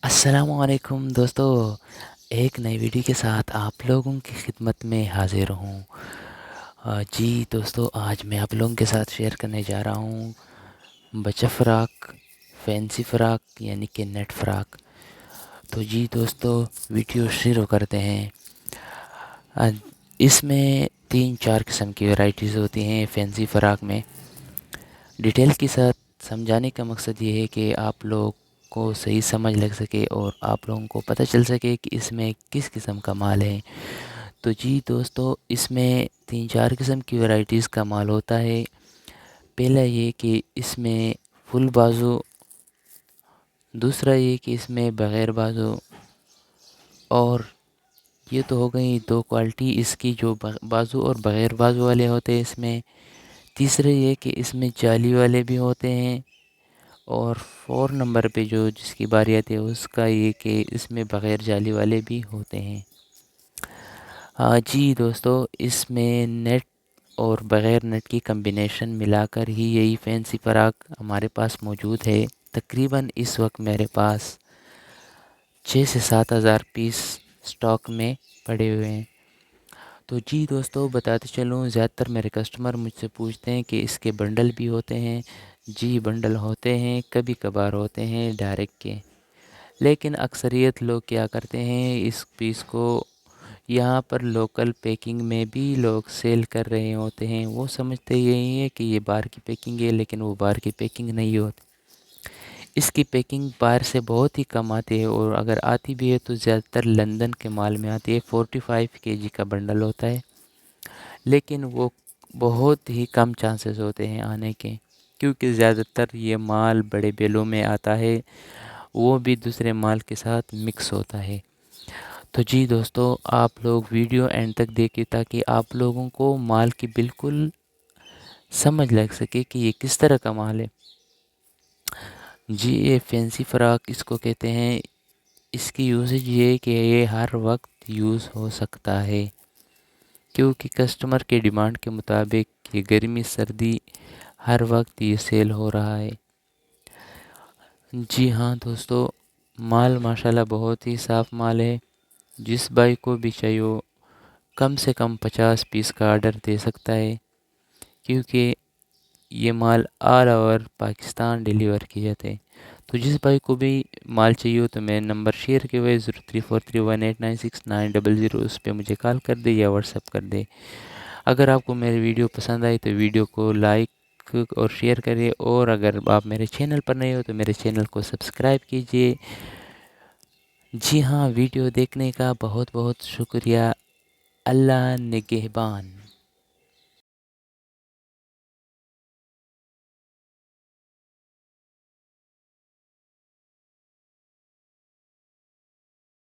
السلام علیکم دوستو، ایک نئی ویڈیو کے ساتھ آپ لوگوں کی خدمت میں حاضر ہوں۔ جی دوستو، آج میں آپ لوگوں کے ساتھ شیئر کرنے جا رہا ہوں بچہ فراق، فینسی فراق یعنی کہ نیٹ فراق۔ تو جی دوستو، ویڈیو شروع کرتے ہیں۔ اس میں 3-4 قسم کی ورائٹیز ہوتی ہیں فینسی فراق میں۔ ڈیٹیل کے ساتھ سمجھانے کا مقصد یہ ہے کہ آپ لوگ کو صحیح سمجھ لگ سکے اور آپ لوگوں کو پتہ چل سکے کہ اس میں کس قسم کا مال ہے۔ تو جی دوستو، اس میں 3-4 قسم کی ورائٹیز کا مال ہوتا ہے۔ پہلا یہ کہ اس میں فل بازو، دوسرا یہ کہ اس میں بغیر بازو، اور یہ تو ہو گئی دو کوالٹی اس کی جو بازو اور بغیر بازو والے ہوتے ہیں اس میں۔ تیسرا یہ کہ اس میں جالی والے بھی ہوتے ہیں، اور 4 نمبر پہ جو جس کی باری آتی ہے اس کا یہ کہ اس میں بغیر جالی والے بھی ہوتے ہیں۔ جی دوستو، اس میں نیٹ اور بغیر نیٹ کی کمبینیشن ملا کر ہی یہی فینسی فراق ہمارے پاس موجود ہے۔ تقریباً اس وقت میرے پاس 6 سے 7 ہزار پیس سٹاک میں پڑے ہوئے ہیں۔ تو جی دوستو، بتاتے چلوں، زیادہ تر میرے کسٹمر مجھ سے پوچھتے ہیں کہ اس کے بنڈل بھی ہوتے ہیں۔ جی بنڈل ہوتے ہیں، کبھی کبھار ہوتے ہیں ڈائریکٹ کے، لیکن اکثریت لوگ کیا کرتے ہیں اس پیس کو یہاں پر لوکل پیکنگ میں بھی لوگ سیل کر رہے ہوتے ہیں۔ وہ سمجھتے یہی ہے کہ یہ باہر کی پیکنگ ہے، لیکن وہ باہر کی پیکنگ نہیں ہوتی۔ اس کی پیکنگ باہر سے بہت ہی کم آتی ہے، اور اگر آتی بھی ہے تو زیادہ تر لندن کے مال میں آتی ہے۔ 45 kg کا بنڈل ہوتا ہے، لیکن وہ بہت ہی کم چانسز ہوتے ہیں آنے کے، کیونکہ زیادہ تر یہ مال بڑے بیلوں میں آتا ہے، وہ بھی دوسرے مال کے ساتھ مکس ہوتا ہے۔ تو جی دوستو، آپ لوگ ویڈیو اینڈ تک دیکھیں تاکہ آپ لوگوں کو مال کی بالکل سمجھ لگ سکے کہ یہ کس طرح کا مال ہے۔ جی، یہ فینسی فراق اس کو کہتے ہیں۔ اس کی یوزیج یہ ہے کہ یہ ہر وقت یوز ہو سکتا ہے، کیونکہ کسٹمر کے ڈیمانڈ کے مطابق یہ گرمی سردی ہر وقت یہ سیل ہو رہا ہے۔ جی ہاں دوستو، مال ماشاءاللہ بہت ہی صاف مال ہے۔ جس بھائی کو بھی چاہیے ہو، کم سے کم 50 پیس کا آرڈر دے سکتا ہے، کیونکہ یہ مال آل اوور پاکستان ڈیلیور کیے جاتے ہیں۔ تو جس بھائی کو بھی مال چاہیے ہو تو میں نمبر شیئر کے ہوئے 0343189690، اس پہ مجھے کال کر دے یا واٹس ایپ کر دے۔ اگر آپ کو میری ویڈیو پسند آئی تو ویڈیو کو لائک اور شیئر کریں، اور اگر آپ میرے چینل پر نئے ہو تو میرے چینل کو سبسکرائب کیجیے۔ جی ہاں، ویڈیو دیکھنے کا بہت بہت شکریہ۔ اللہ نگہبان۔